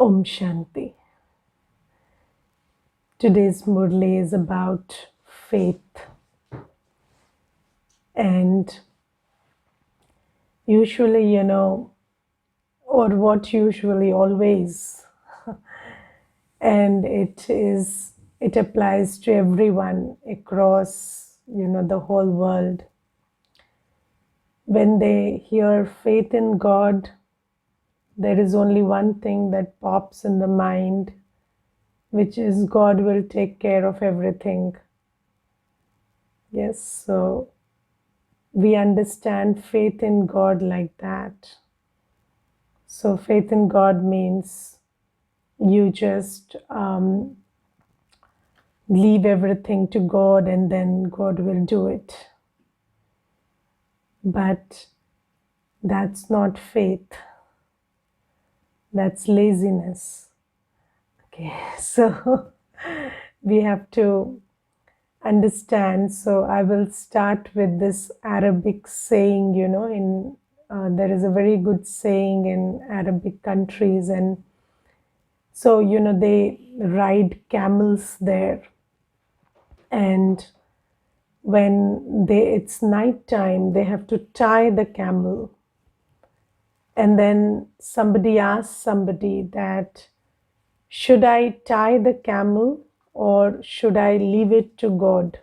Om Shanti. Today's Murli is about faith. And usually, or what usually always, and it applies to everyone across, the whole world. When they hear faith in God, there is only one thing that pops in the mind, which is God will take care of everything. Yes, so we understand faith in God like that. So, faith in God means you just leave everything to God and then God will do it. But that's not faith, that's laziness. Okay, so we have to understand. So I will start with this Arabic saying, there is a very good saying in Arabic countries, and so they ride camels there, and when it's night time, they have to tie the camel, and then somebody asks somebody that, should I tie the camel or should I leave it to God?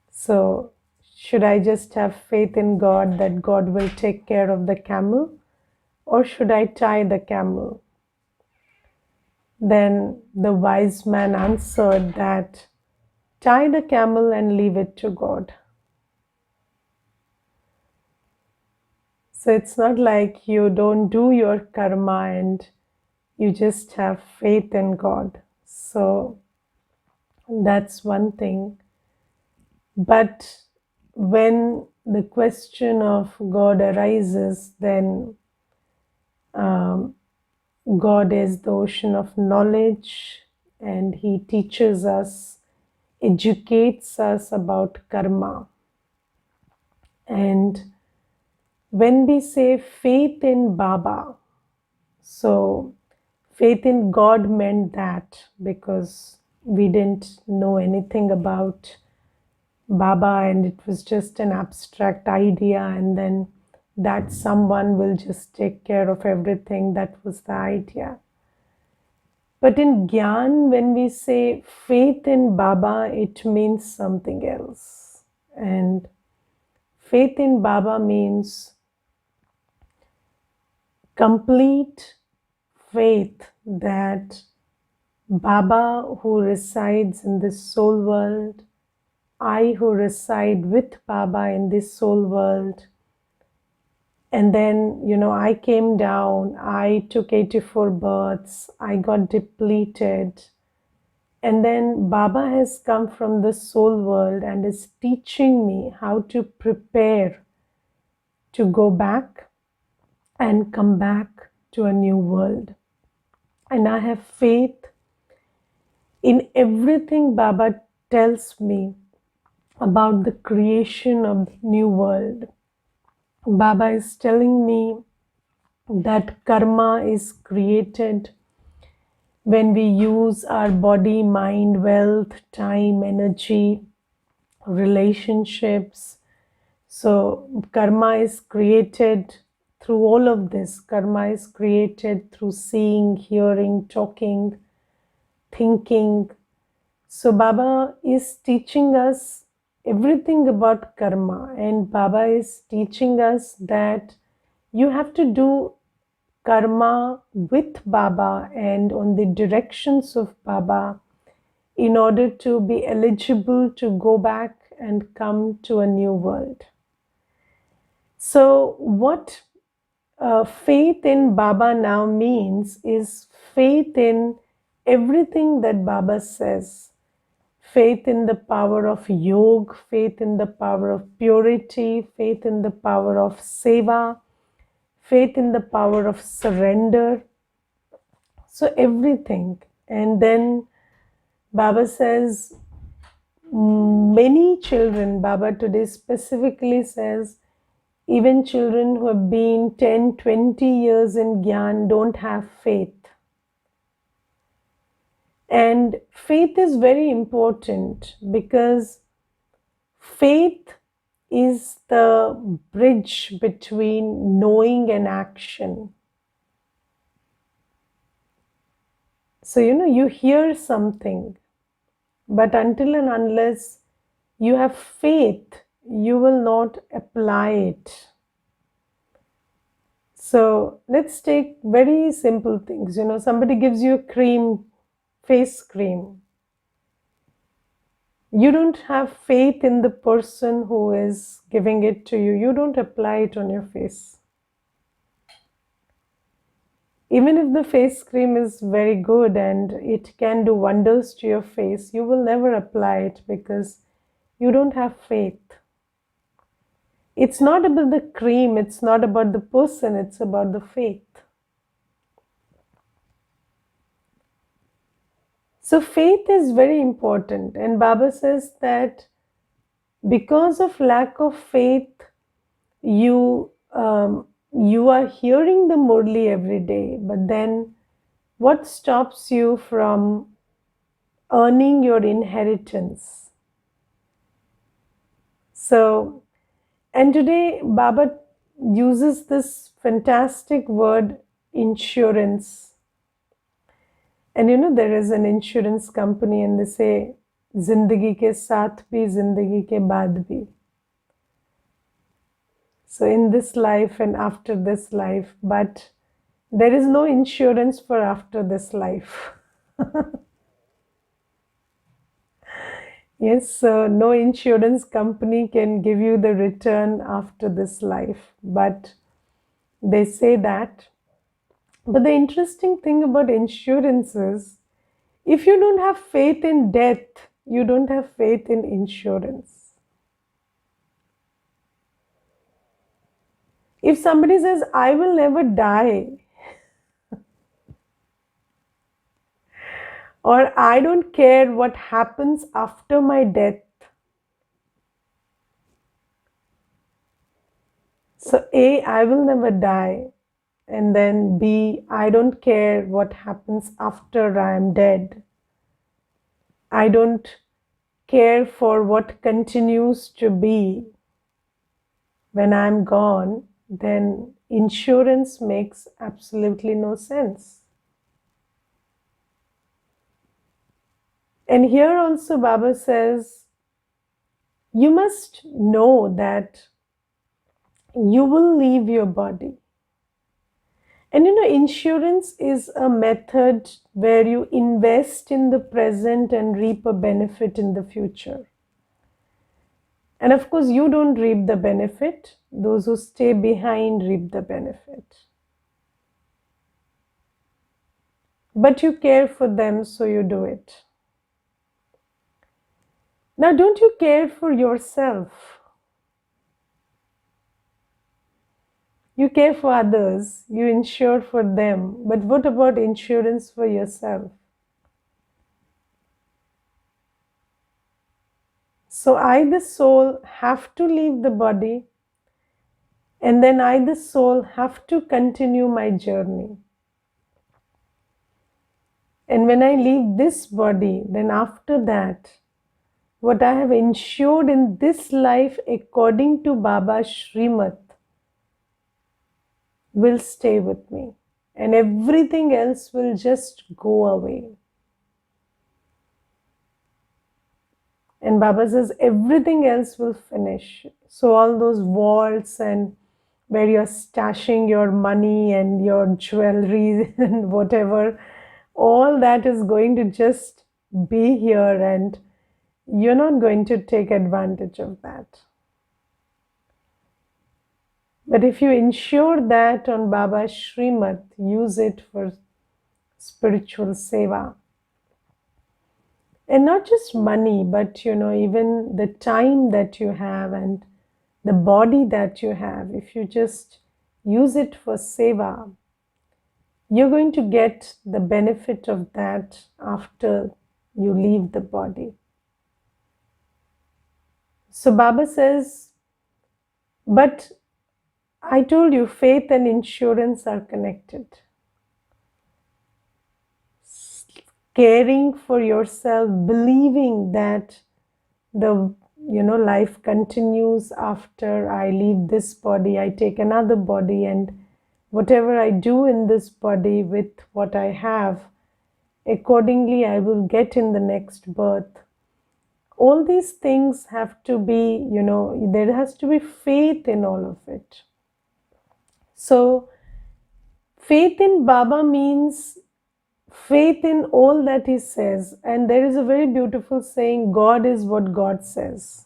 So, should I just have faith in God that God will take care of the camel, or should I tie the camel? Then the wise man answered that, tie the camel and leave it to God. So it's not like you don't do your karma and you just have faith in God. So that's one thing. But when the question of God arises, then God is the ocean of knowledge, and He teaches us, educates us about karma. And when we say faith in Baba, so faith in God meant that because we didn't know anything about Baba and it was just an abstract idea, and then that someone will just take care of everything. That was the idea. But in Gyan, when we say faith in Baba, it means something else. And faith in Baba means complete faith that Baba, who resides in this soul world, I who reside with Baba in this soul world, and then, I came down, I took 84 births, I got depleted, and then Baba has come from the soul world and is teaching me how to prepare to go back and come back to a new world. And I have faith in everything Baba tells me about the creation of the new world. Baba is telling me that karma is created when we use our body, mind, wealth, time, energy, relationships. So karma is created through all of this. Karma is created through seeing, hearing, talking, thinking. So Baba is teaching us everything about karma, and Baba is teaching us that you have to do karma with Baba and on the directions of Baba in order to be eligible to go back and come to a new world. So what faith in Baba now means is faith in everything that Baba says. Faith in the power of yoga, faith in the power of purity, faith in the power of seva, faith in the power of surrender. So everything. And then Baba says, many children, Baba today specifically says, Even children who have been 10, 20 years in Gyan don't have faith. And faith is very important because faith is the bridge between knowing and action. So, you hear something, but until and unless you have faith, you will not apply it. So, let's take very simple things. Somebody gives you a cream, face cream. You don't have faith in the person who is giving it to you. You don't apply it on your face. Even if the face cream is very good and it can do wonders to your face, you will never apply it because you don't have faith. It's not about the cream, it's not about the person, it's about the faith. So, faith is very important, and Baba says that because of lack of faith, you are hearing the Murli every day, but then what stops you from earning your inheritance? So, and today Baba uses this fantastic word insurance. And there is an insurance company and they say zindagi ke saath bhi, zindagi ke baad bhi. So in this life and after this life, but there is no insurance for after this life. Yes, so no insurance company can give you the return after this life, but they say that. But the interesting thing about insurance is if you don't have faith in death, you don't have faith in insurance. If somebody says, I will never die, or I don't care what happens after my death, so A, I will never die, and then B, I don't care what happens after I am dead. I don't care for what continues to be when I'm gone, then insurance makes absolutely no sense. And here also Baba says, you must know that you will leave your body. And insurance is a method where you invest in the present and reap a benefit in the future. And of course, you don't reap the benefit, those who stay behind reap the benefit. But you care for them, so you do it. Now, don't you care for yourself? You care for others, you insure for them, but what about insurance for yourself? So I, the soul, have to leave the body, and then I, the soul, have to continue my journey. And when I leave this body, then after that, what I have ensured in this life according to Baba's Srimat will stay with me, and everything else will just go away. And Baba says everything else will finish. So all those vaults and where you're stashing your money and your jewelry and whatever, all that is going to just be here, and you're not going to take advantage of that. But if you ensure that on Baba's Srimat, use it for spiritual seva. And not just money, but even the time that you have and the body that you have, if you just use it for seva, you're going to get the benefit of that after you leave the body. So Baba says, but I told you faith and insurance are connected. Caring for yourself, believing that the life continues after I leave this body, I take another body, and whatever I do in this body with what I have, accordingly I will get in the next birth. All these things have to be, there has to be faith in all of it. So faith in Baba means faith in all that he says. And there is a very beautiful saying, God is what God says.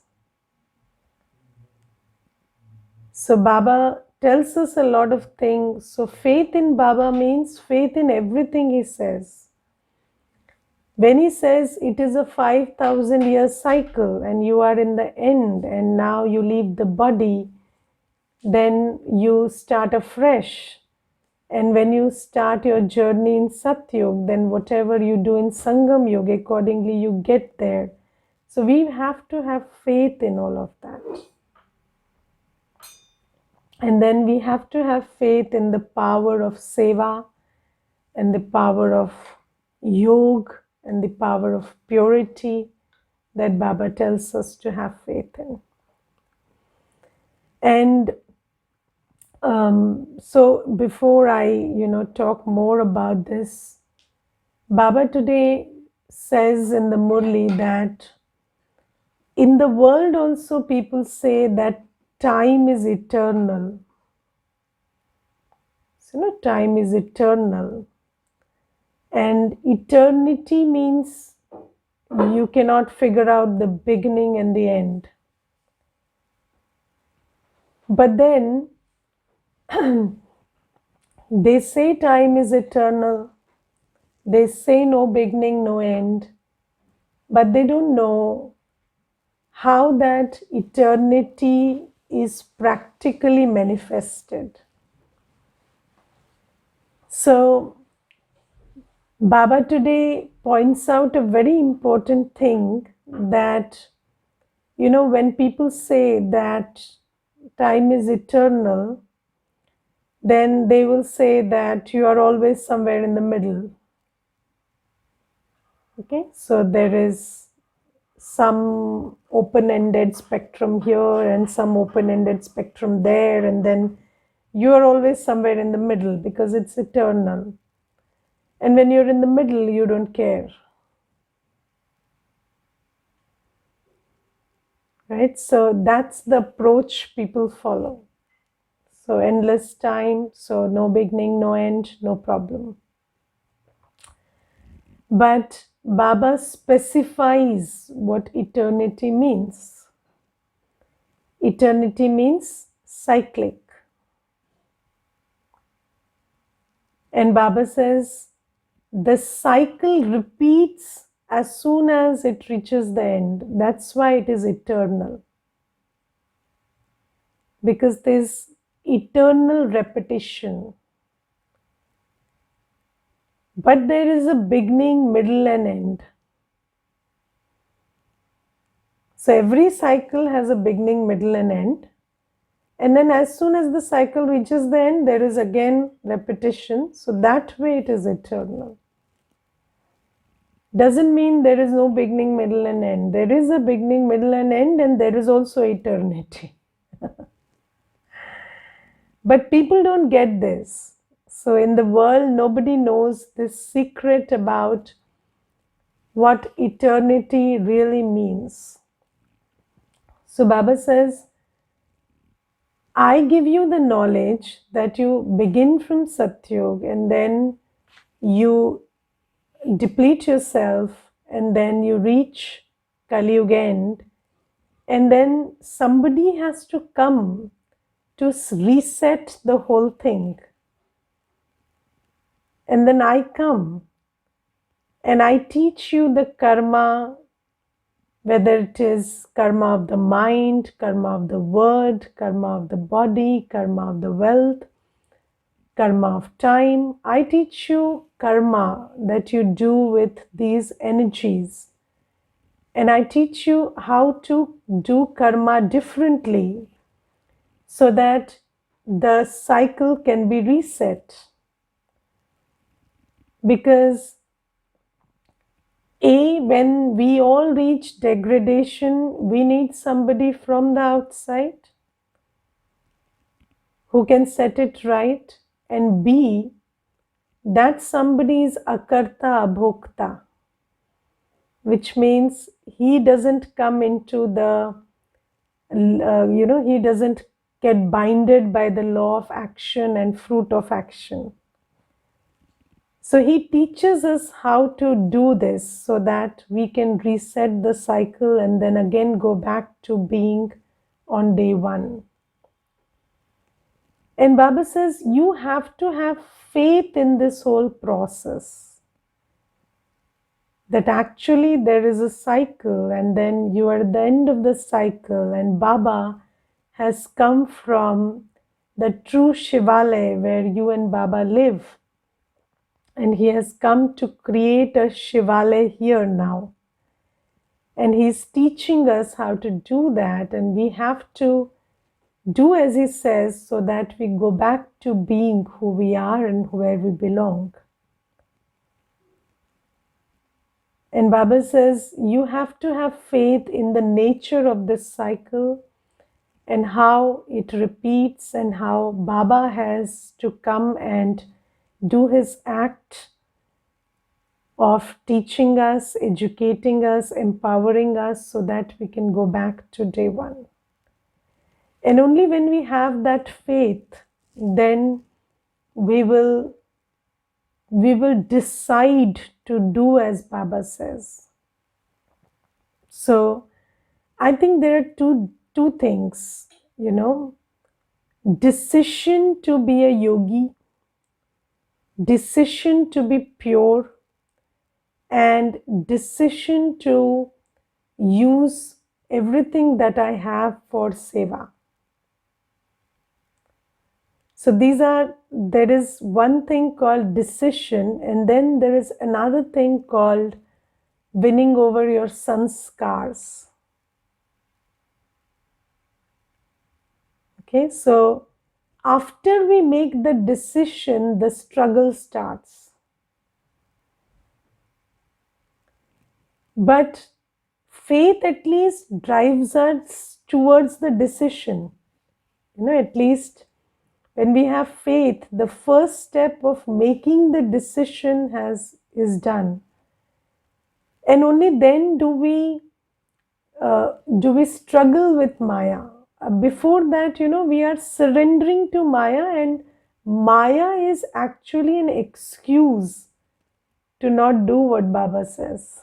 So Baba tells us a lot of things. So faith in Baba means faith in everything he says. When he says it is a 5,000-year cycle and you are in the end and now you leave the body, then you start afresh. And when you start your journey in Satyug, then whatever you do in Sangam Yoga, accordingly you get there. So we have to have faith in all of that. And then we have to have faith in the power of seva and the power of yoga and the power of purity that Baba tells us to have faith in. And so before I, talk more about this, Baba today says in the Murli that in the world also people say that time is eternal. So, time is eternal. And eternity means you cannot figure out the beginning and the end. But then they say time is eternal. They say no beginning, no end. But they don't know how that eternity is practically manifested. So, Baba today points out a very important thing that, when people say that time is eternal, then they will say that you are always somewhere in the middle. Okay, so there is some open-ended spectrum here and some open-ended spectrum there, and then you are always somewhere in the middle because it's eternal. And when you're in the middle, you don't care. Right? So that's the approach people follow. So endless time, so no beginning, no end, no problem. But Baba specifies what eternity means. Eternity means cyclic. And Baba says the cycle repeats as soon as it reaches the end. That's why it is eternal. Because there's eternal repetition. But there is a beginning, middle, and end. So every cycle has a beginning, middle, and end. And then as soon as the cycle reaches the end, there is again repetition. So that way it is eternal. Doesn't mean there is no beginning, middle, and end. There is a beginning, middle, and end, and there is also eternity. But people don't get this. So in the world, nobody knows this secret about what eternity really means. So Baba says, I give you the knowledge that you begin from Satyug and then you deplete yourself and then you reach Kali Yuga end, and then somebody has to come to reset the whole thing. And then I come and I teach you the karma, whether it is karma of the mind, karma of the word, karma of the body, karma of the wealth, karma of time. I teach you karma that you do with these energies. And I teach you how to do karma differently so that the cycle can be reset. Because when we all reach degradation, we need somebody from the outside who can set it right. And B, that somebody is akarta abhokta, which means he doesn't come into the, he doesn't get binded by the law of action and fruit of action. So he teaches us how to do this so that we can reset the cycle and then again go back to being on day one. And Baba says you have to have faith in this whole process. That actually there is a cycle and then you are at the end of the cycle, and Baba has come from the true Shivalaya where you and Baba live. And he has come to create a Shivalaya here now. And he's teaching us how to do that. And we have to do as he says so that we go back to being who we are and where we belong. And Baba says you have to have faith in the nature of this cycle and how it repeats and how Baba has to come and do his act of teaching us, educating us, empowering us so that we can go back to day one. And only when we have that faith, then we will decide to do as Baba says. So I think there are two things, decision to be a yogi, decision to be pure, and decision to use everything that I have for seva. So there is one thing called decision, and then there is another thing called winning over your sanskars. Okay, so after we make the decision, the struggle starts. But faith at least drives us towards the decision. At least when we have faith, the first step of making the decision is done. And only then do we struggle with Maya. Before that, we are surrendering to Maya, and Maya is actually an excuse to not do what Baba says.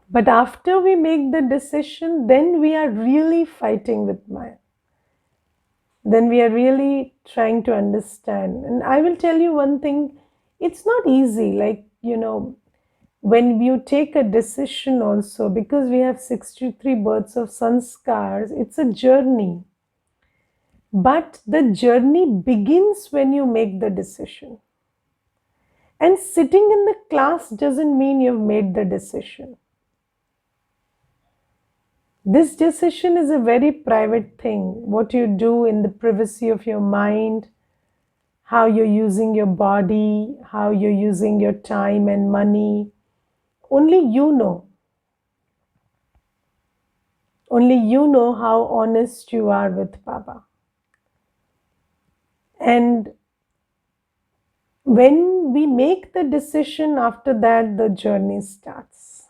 But after we make the decision, then we are really fighting with Maya. Then we are really trying to understand. And I will tell you one thing, it's not easy. Like, when you take a decision also, because we have 63 births of sanskars, it's a journey. But the journey begins when you make the decision. And sitting in the class doesn't mean you've made the decision. This decision is a very private thing. What you do in the privacy of your mind, how you're using your body, how you're using your time and money, only you know. Only you know how honest you are with Baba. And when we make the decision, after that, the journey starts.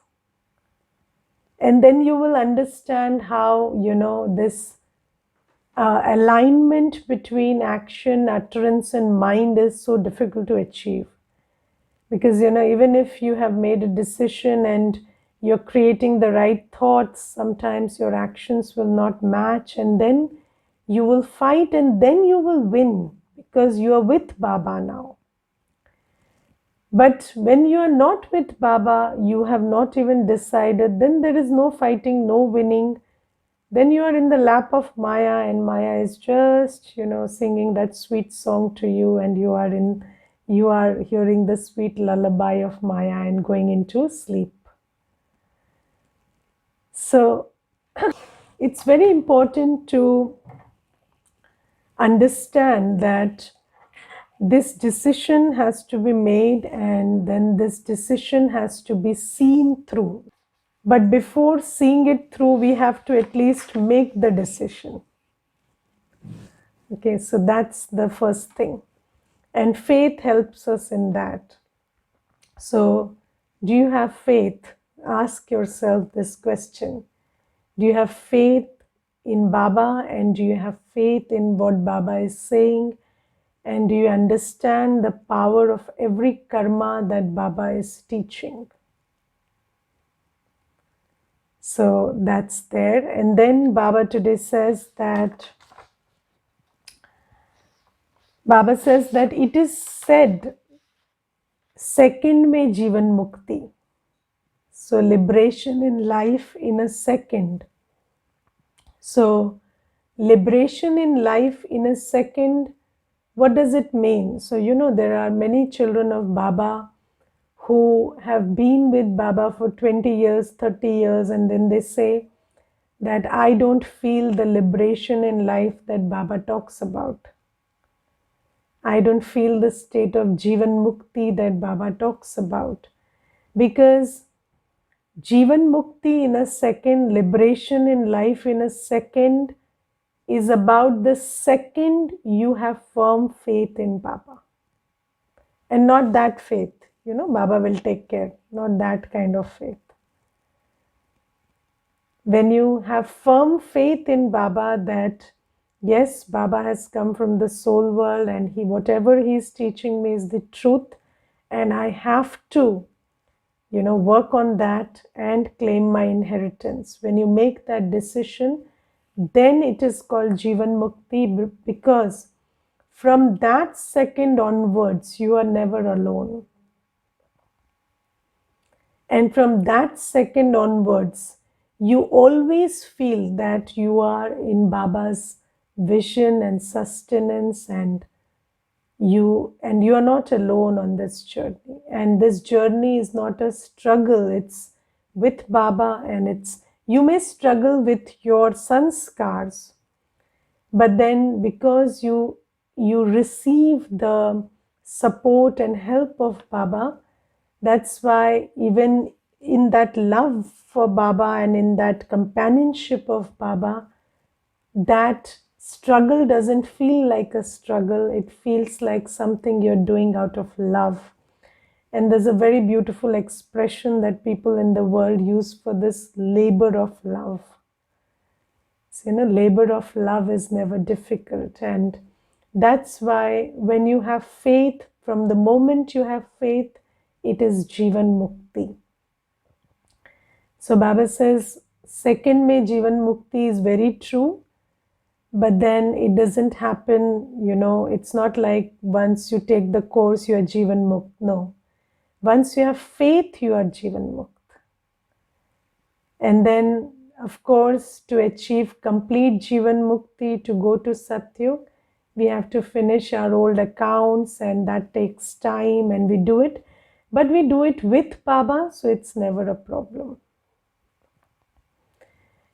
And then you will understand how, this alignment between action, utterance, and mind is so difficult to achieve. Because, even if you have made a decision and you're creating the right thoughts, sometimes your actions will not match, and then you will fight and then you will win because you are with Baba now. But when you are not with Baba, you have not even decided, then there is no fighting, no winning. Then you are in the lap of Maya, and Maya is just, singing that sweet song to you, and you are hearing the sweet lullaby of Maya and going into sleep. So it's very important to understand that this decision has to be made and then this decision has to be seen through. But before seeing it through, we have to at least make the decision. Okay, so that's the first thing. And faith helps us in that. So, do you have faith? Ask yourself this question. Do you have faith in Baba, and do you have faith in what Baba is saying? And do you understand the power of every karma that Baba is teaching? So that's there. And then Baba today says that it is said, second mein Jivan Mukti. So liberation in life in a second. So liberation in life in a second, what does it mean? So, there are many children of Baba who have been with Baba for 20 years, 30 years, and then they say that I don't feel the liberation in life that Baba talks about. I don't feel the state of Jivan Mukti that Baba talks about. Because Jivan Mukti in a second, liberation in life in a second, is about the second you have firm faith in Baba. And not that faith, Baba will take care, not that kind of faith. When you have firm faith in Baba that yes, Baba has come from the soul world and whatever he is teaching me is the truth, and I have to, work on that and claim my inheritance. When you make that decision, then it is called Jivan Mukti, because from that second onwards, you are never alone. And from that second onwards, you always feel that you are in Baba's vision and sustenance, and you are not alone on this journey. And this journey is not a struggle, it's with Baba, and you may struggle with your sanskars, but then because you receive the support and help of Baba, that's why even in that love for Baba and in that companionship of Baba, that struggle doesn't feel like a struggle. It feels like something you're doing out of love. And there's a very beautiful expression that people in the world use for this: labor of love. So, labor of love is never difficult. And that's why when you have faith, from the moment you have faith, it is Jivan Mukti. So Baba says, second mein Jivan Mukti is very true, but then it doesn't happen, it's not like once you take the course, you are Jivan Mukt. No. Once you have faith, you are Jivan Mukt. And then, of course, to achieve complete Jivan Mukti, to go to Satyug, we have to finish our old accounts, and that takes time, and we do it. But we do it with Baba, so it's never a problem.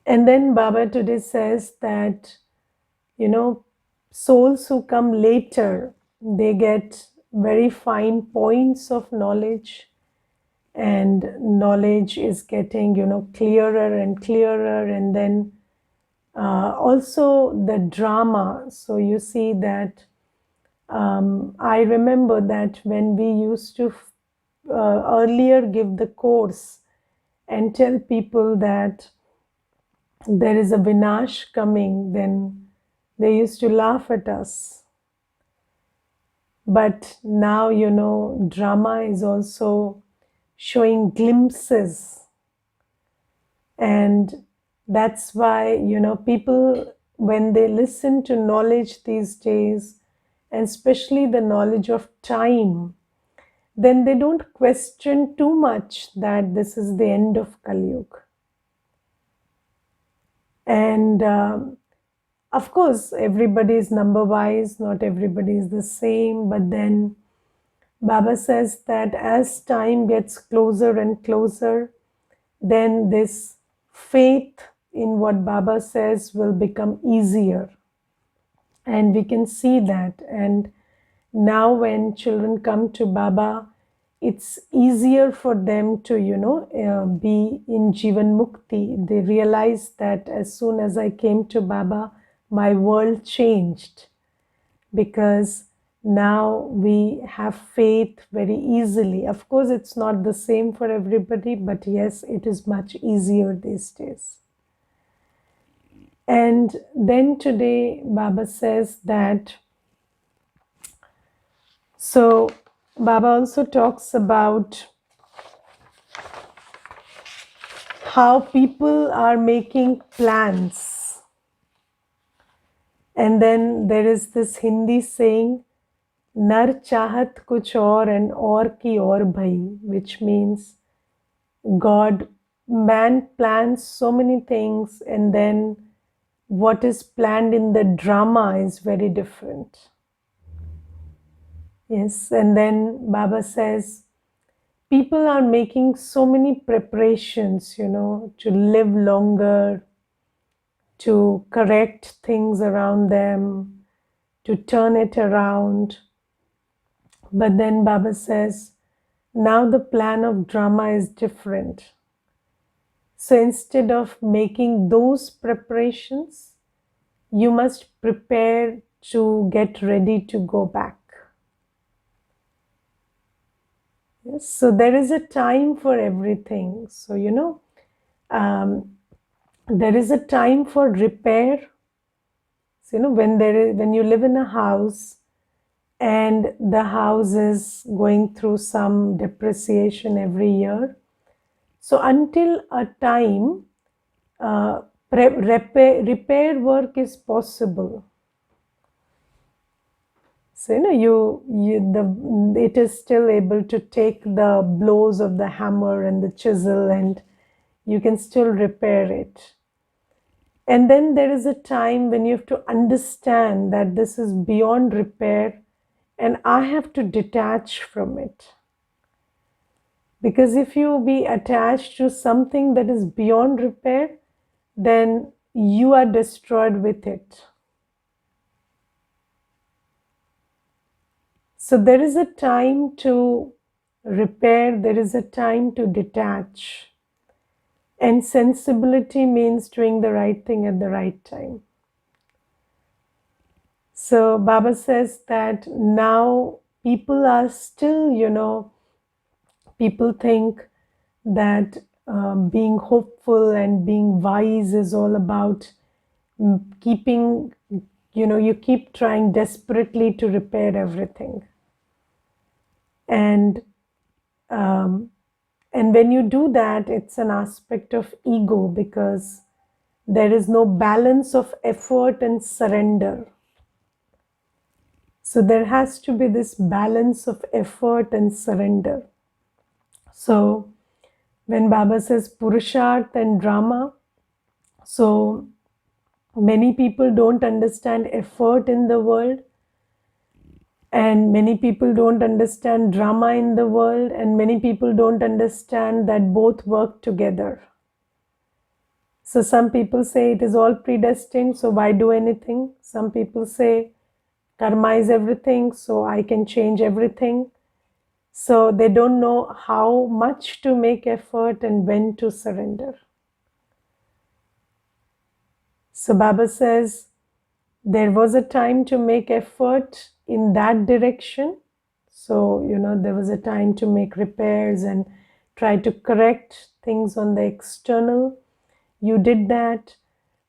And then Baba today says that, souls who come later, they get very fine points of knowledge, and knowledge is getting, clearer and clearer. And then also the drama. So you see that I remember that when we used to earlier give the course and tell people that there is a Vinash coming, then they used to laugh at us. But now, drama is also showing glimpses. And that's why, people, when they listen to knowledge these days, and especially the knowledge of time, then they don't question too much that this is the end of Kali Yuga. And of course, everybody is number wise, not everybody is the same. But then Baba says that as time gets closer and closer, then this faith in what Baba says will become easier. And we can see that. And now when children come to Baba, it's easier for them to, be in Jivan Mukti. They realize that as soon as I came to Baba, my world changed, because now we have faith very easily. Of course, it's not the same for everybody, but yes, it is much easier these days. And then today, Baba says that, so Baba also talks about how people are making plans. And then there is this Hindi saying, Nar chahat kuch aur and aur ki aur bhai, which means man plans so many things, and then what is planned in the drama is very different. Yes, and then Baba says, people are making so many preparations, to live longer, to correct things around them, to turn it around. But then Baba says, now the plan of drama is different. So instead of making those preparations, you must prepare to get ready to go back. Yes, so there is a time for everything. So, there is a time for repair. So, when you live in a house and the house is going through some depreciation every year, so until a time, repair work is possible. So it is still able to take the blows of the hammer and the chisel, and you can still repair it. And then there is a time when you have to understand that this is beyond repair and I have to detach from it. Because if you be attached to something that is beyond repair, then you are destroyed with it. So there is a time to repair, there is a time to detach. And sensibility means doing the right thing at the right time. So Baba says that now people are still, people think that being hopeful and being wise is all about keeping, you keep trying desperately to repair everything. And when you do that, it's an aspect of ego, because there is no balance of effort and surrender. So there has to be this balance of effort and surrender. So when Baba says Purusharth and drama, so many people don't understand effort in the world, and many people don't understand drama in the world, and many people don't understand that both work together. So some people say it is all predestined, so why do anything? Some people say karma is everything, so I can change everything. So they don't know how much to make effort and when to surrender. So Baba says there was a time to make effort in that direction. So, there was a time to make repairs and try to correct things on the external. You did that.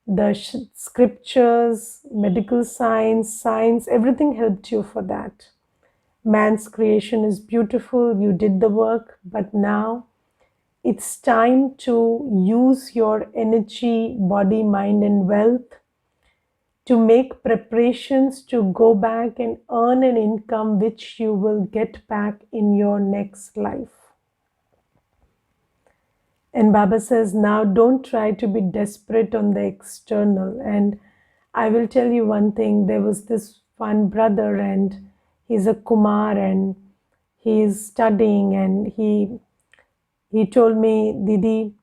The scriptures, medical science, everything helped you for that. Man's creation is beautiful. You did the work, but now it's time to use your energy, body, mind, and wealth to make preparations to go back and earn an income which you will get back in your next life. And Baba says, now don't try to be desperate on the external. And I will tell you one thing, there was this one brother, and he's a Kumar, and he is studying, and he told me, Didi,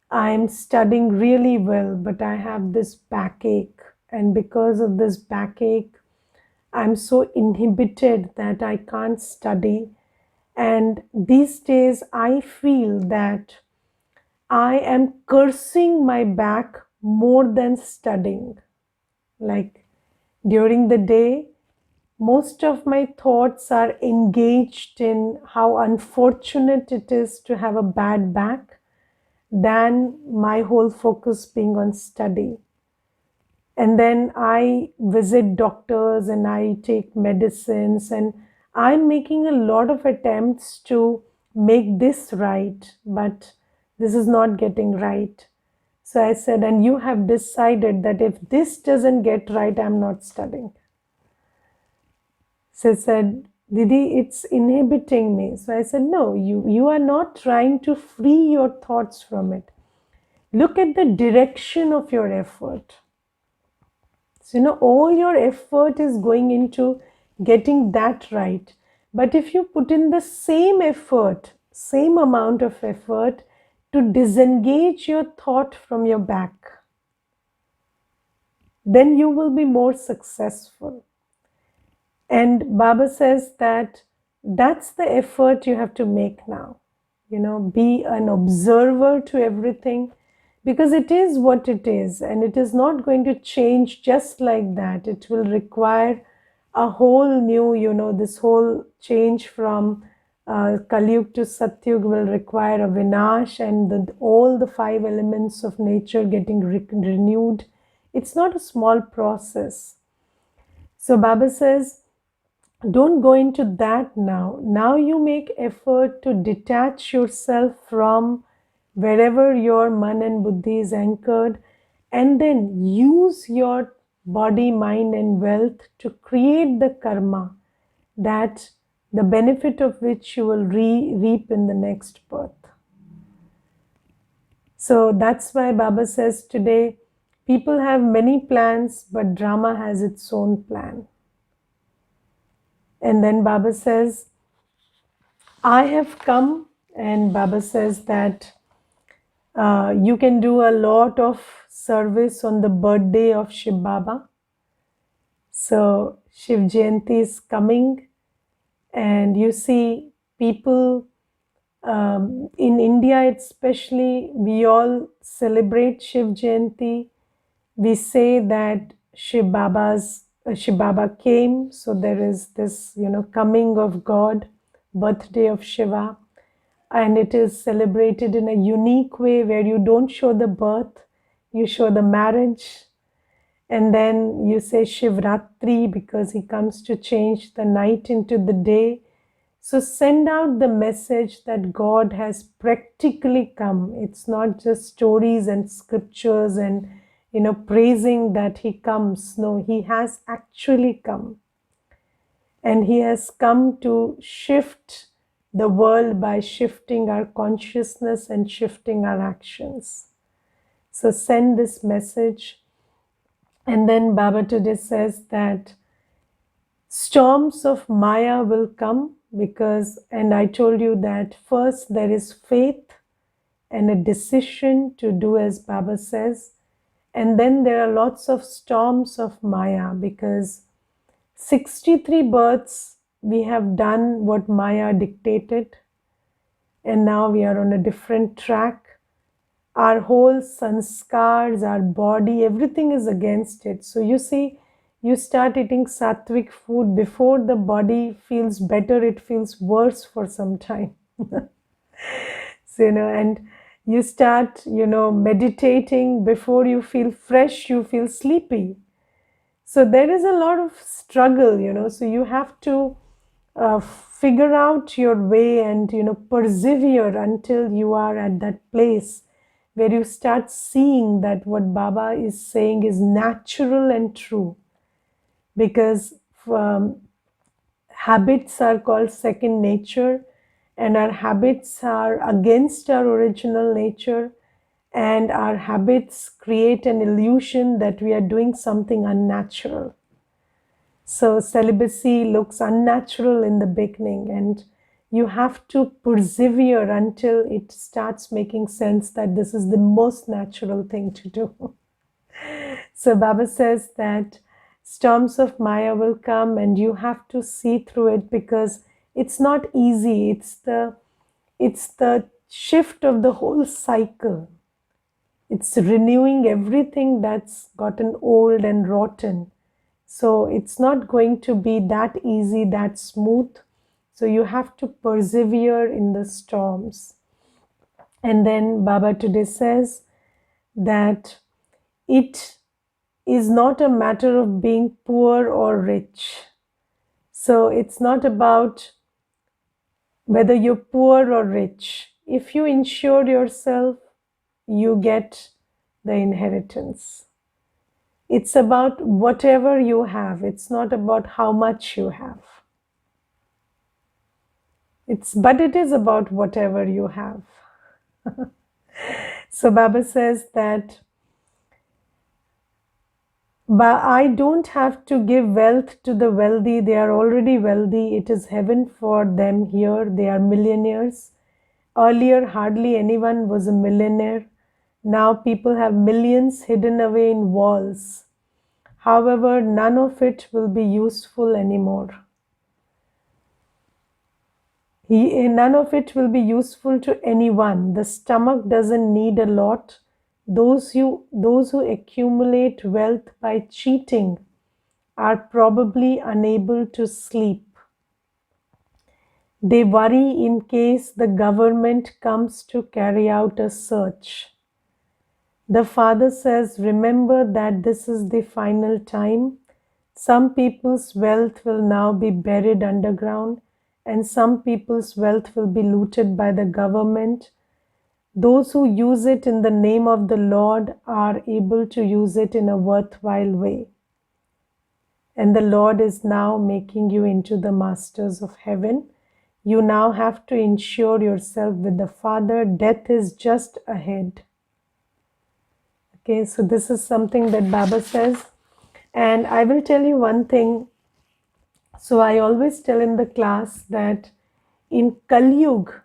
I'm studying really well, but I have this backache. And because of this backache, I'm so inhibited that I can't study. And these days, I feel that I am cursing my back more than studying. Like during the day, most of my thoughts are engaged in how unfortunate it is to have a bad back than my whole focus being on study. And then I visit doctors and I take medicines, and I'm making a lot of attempts to make this right, but this is not getting right. So I said, and you have decided that if this doesn't get right, I'm not studying. So I said, Didi, it's inhibiting me. So I said, no, you are not trying to free your thoughts from it. Look at the direction of your effort. So, all your effort is going into getting that right. But if you put in the same effort, same amount of effort to disengage your thought from your back, then you will be more successful. And Baba says that that's the effort you have to make now. Be an observer to everything, because it is what it is and it is not going to change just like that. It will require a whole new, this whole change from Kalyug to Satyug will require a Vinash and all the five elements of nature getting renewed. It's not a small process. So Baba says, don't go into that now. Now you make effort to detach yourself from wherever your man and buddhi is anchored, and then use your body, mind, and wealth to create the karma that the benefit of which you will reap in the next birth. So that's why Baba says today, people have many plans, but drama has its own plan. And then Baba says, I have come, and Baba says that you can do a lot of service on the birthday of Shiv Baba. So Shiv Jayanti is coming, and you see people in India especially, we all celebrate Shiv Jayanti. We say that Shiv Baba came, so there is this coming of God, birthday of Shiva, and it is celebrated in a unique way where you don't show the birth, you show the marriage, and then you say Shivratri because he comes to change the night into the day. So send out the message that God has practically come. It's not just stories and scriptures and praising that he comes. No, he has actually come. And he has come to shift the world by shifting our consciousness and shifting our actions. So send this message. And then Baba today says that storms of Maya will come because, and I told you that first there is faith and a decision to do as Baba says. And then there are lots of storms of Maya because 63 births we have done what Maya dictated, and now we are on a different track. Our whole sanskars, our body, everything is against it. So you see, you start eating sattvic food before the body feels better, it feels worse for some time. So, and you start, meditating before you feel fresh, you feel sleepy. So there is a lot of struggle, so you have to figure out your way and, persevere until you are at that place where you start seeing that what Baba is saying is natural and true. Because habits are called second nature, and our habits are against our original nature, and our habits create an illusion that we are doing something unnatural. So celibacy looks unnatural in the beginning, and you have to persevere until it starts making sense that this is the most natural thing to do. So Baba says that Storms of Maya will come and you have to see through it, because it's not easy. It's the shift of the whole cycle. It's renewing everything that's gotten old and rotten. So it's not going to be that easy, that smooth. So you have to persevere in the storms. And then Baba today says that it is not a matter of being poor or rich. So it's not about whether you're poor or rich. If you insure yourself, you get the inheritance. It's about whatever you have. It's not about how much you have. But it is about whatever you have. So Baba says that I don't have to give wealth to the wealthy. They are already wealthy. It is heaven for them here. They are millionaires. Earlier, hardly anyone was a millionaire. Now people have millions hidden away in walls. However, none of it will be useful anymore. None of it will be useful to anyone. The stomach doesn't need a lot. Those who accumulate wealth by cheating are probably unable to sleep. They worry in case the government comes to carry out a search. The father says, remember that this is the final time. Some people's wealth will now be buried underground, and some people's wealth will be looted by the government. Those who use it in the name of the Lord are able to use it in a worthwhile way. And the Lord is now making you into the masters of heaven. You now have to insure yourself with the Father. Death is just ahead. Okay, so this is something that Baba says. And I will tell you one thing. So I always tell in the class that in Kali Yuga,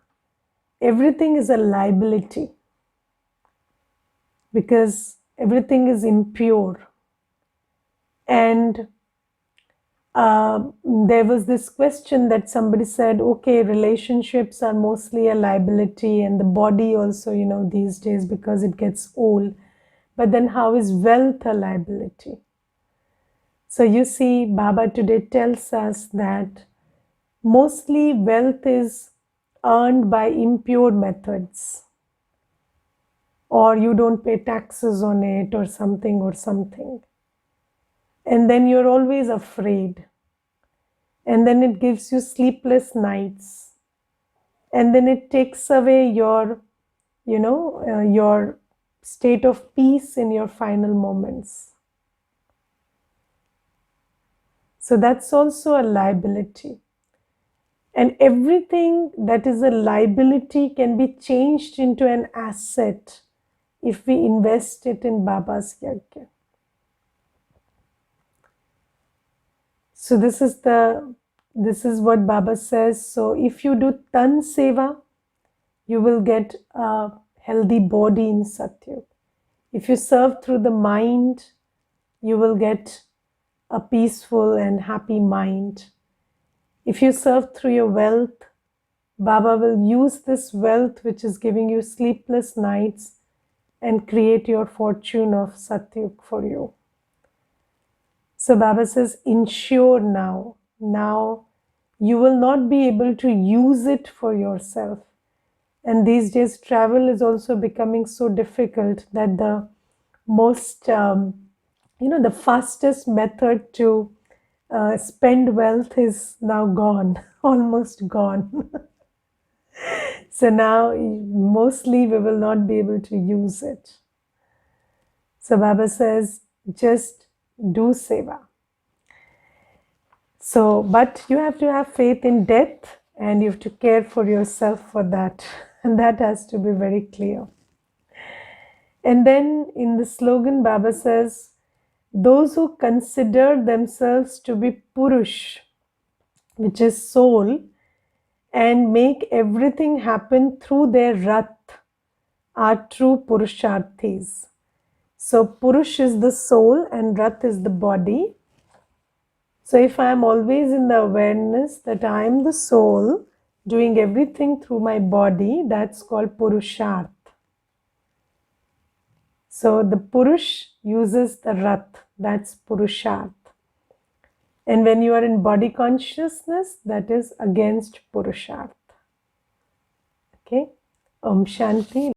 everything is a liability, because everything is impure. And there was this question that somebody said, okay, relationships are mostly a liability, and the body also, these days, because it gets old. But then how is wealth a liability? So you see, Baba today tells us that mostly wealth is earned by impure methods, or you don't pay taxes on it, or something. And then you're always afraid. And then it gives you sleepless nights. And then it takes away your state of peace in your final moments. So that's also a liability. And everything that is a liability can be changed into an asset if we invest it in Baba's Yajna. So this is what Baba says. So if you do Tan Seva, you will get a healthy body in Satyug. If you serve through the mind, you will get a peaceful and happy mind. If you serve through your wealth, Baba will use this wealth, which is giving you sleepless nights, and create your fortune of Satyug for you. So Baba says, insure now. Now you will not be able to use it for yourself. And these days travel is also becoming so difficult that the most, the fastest method to spend wealth is now gone, almost gone. So now mostly we will not be able to use it. So Baba says, just do seva. So, but you have to have faith in death, and you have to care for yourself for that. And that has to be very clear. And then in the slogan, Baba says, those who consider themselves to be Purush, which is soul, and make everything happen through their Rath, are true Purusharthis. So Purush is the soul and Rath is the body. So if I am always in the awareness that I am the soul doing everything through my body, that's called Purusharth. So the Purush uses the Rath, that's Purusharth. And when you are in body consciousness, that is against Purusharth. Okay? Om Shanti.